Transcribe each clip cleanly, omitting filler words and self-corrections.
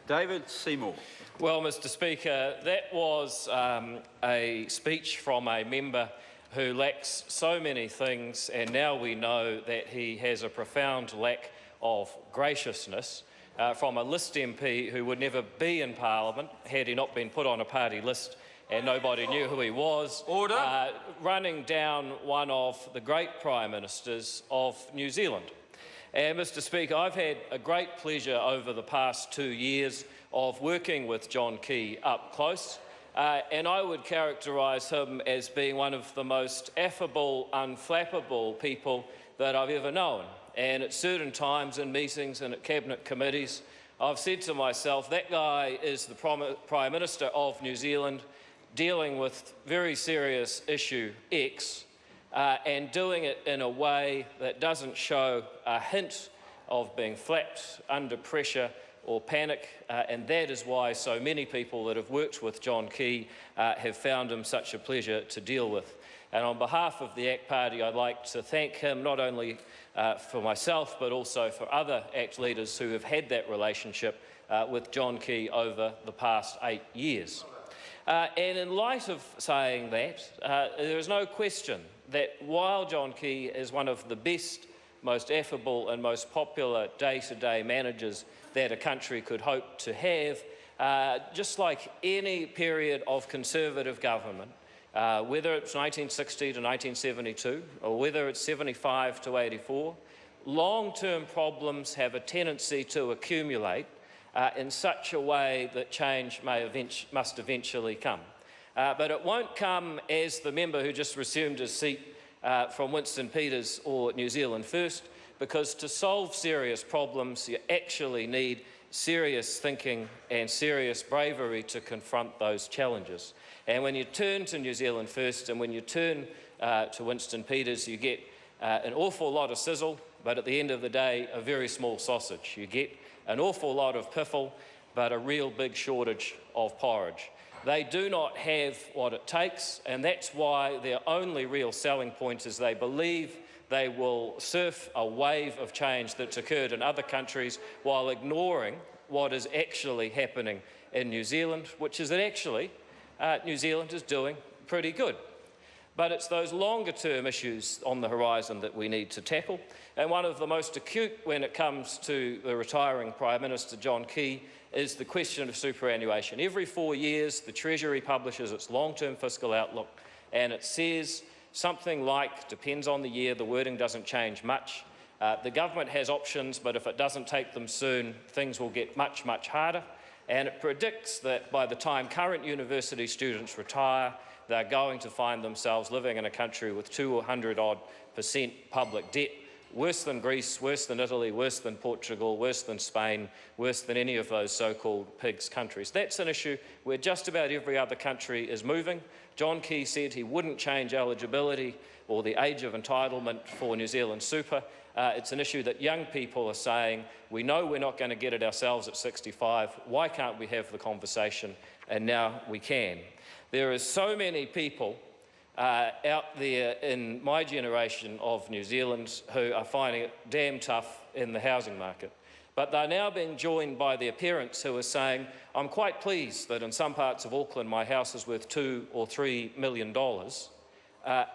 David Seymour. Well, Mr Speaker, that was a speech from a member who lacks so many things, and now we know that he has a profound lack of graciousness from a list MP who would never be in Parliament had he not been put on a party list and nobody knew who he was. Order. Running down one of the great Prime Ministers of New Zealand. And Mr Speaker, I've had a great pleasure over the past 2 years of working with John Key up close, and I would characterise him as being one of the most affable, unflappable people that I've ever known. And at certain times in meetings and at Cabinet committees, I've said to myself, that guy is the Prime Minister of New Zealand dealing with very serious issue X, and doing it in a way that doesn't show a hint of being flapped under pressure or panic, and that is why so many people that have worked with John Key have found him such a pleasure to deal with. And on behalf of the ACT Party, I'd like to thank him not only for myself but also for other ACT leaders who have had that relationship with John Key over the past 8 years. And in light of saying that, there is no question that while John Key is one of the best, most affable and most popular day-to-day managers that a country could hope to have, just like any period of Conservative government, whether it's 1960 to 1972 or whether it's 75 to 84, long-term problems have a tendency to accumulate in such a way that change must eventually come. But it won't come as the member who just resumed his seat from Winston Peters or New Zealand First, because to solve serious problems you actually need serious thinking and serious bravery to confront those challenges. And when you turn to New Zealand First and when you turn to Winston Peters, you get an awful lot of sizzle, but at the end of the day, a very small sausage. You get an awful lot of piffle, but a real big shortage of porridge. They do not have what it takes, and that's why their only real selling point is they believe they will surf a wave of change that's occurred in other countries while ignoring what is actually happening in New Zealand, which is that actually New Zealand is doing pretty good. But it's those longer-term issues on the horizon that we need to tackle. And one of the most acute when it comes to the retiring Prime Minister, John Key, is the question of superannuation. Every 4 years, the Treasury publishes its long-term fiscal outlook, and it says something like, depends on the year, the wording doesn't change much. The government has options, but if it doesn't take them soon, things will get much, much harder. And it predicts that by the time current university students retire, they're going to find themselves living in a country with 200-odd% public debt, worse than Greece, worse than Italy, worse than Portugal, worse than Spain, worse than any of those so-called pigs countries. That's an issue where just about every other country is moving. John Key said he wouldn't change eligibility or the age of entitlement for New Zealand super. It's an issue that young people are saying, we know we're not going to get it ourselves at 65, why can't we have the conversation? And now we can. There are so many people out there in my generation of New Zealanders who are finding it damn tough in the housing market. But they're now being joined by their parents who are saying, I'm quite pleased that in some parts of Auckland my house is worth $2 or $3 million.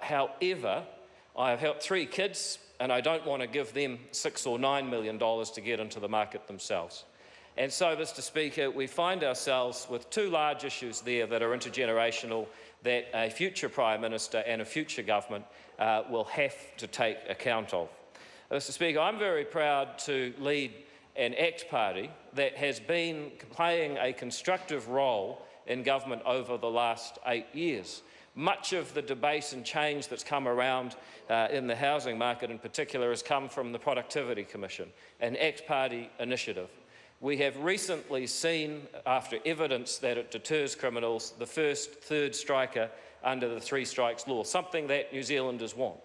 However, I have helped 3 kids and I don't want to give them $6 or $9 million to get into the market themselves. And so, Mr Speaker, we find ourselves with 2 large issues there that are intergenerational that a future Prime Minister and a future government will have to take account of. Mr Speaker, I'm very proud to lead an ACT Party that has been playing a constructive role in government over the last 8 years. Much of the debate and change that's come around in the housing market in particular has come from the Productivity Commission, an ACT Party initiative. We have recently seen, after evidence that it deters criminals, the first third striker under the 3 strikes law, something that New Zealanders want.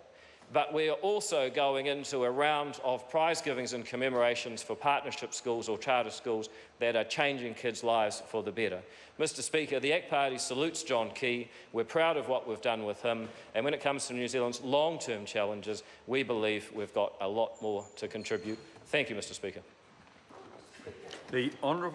But we are also going into a round of prize givings and commemorations for partnership schools or charter schools that are changing kids' lives for the better. Mr Speaker, the ACT Party salutes John Key. We're proud of what we've done with him. And when it comes to New Zealand's long-term challenges, we believe we've got a lot more to contribute. Thank you, Mr Speaker. The Honourable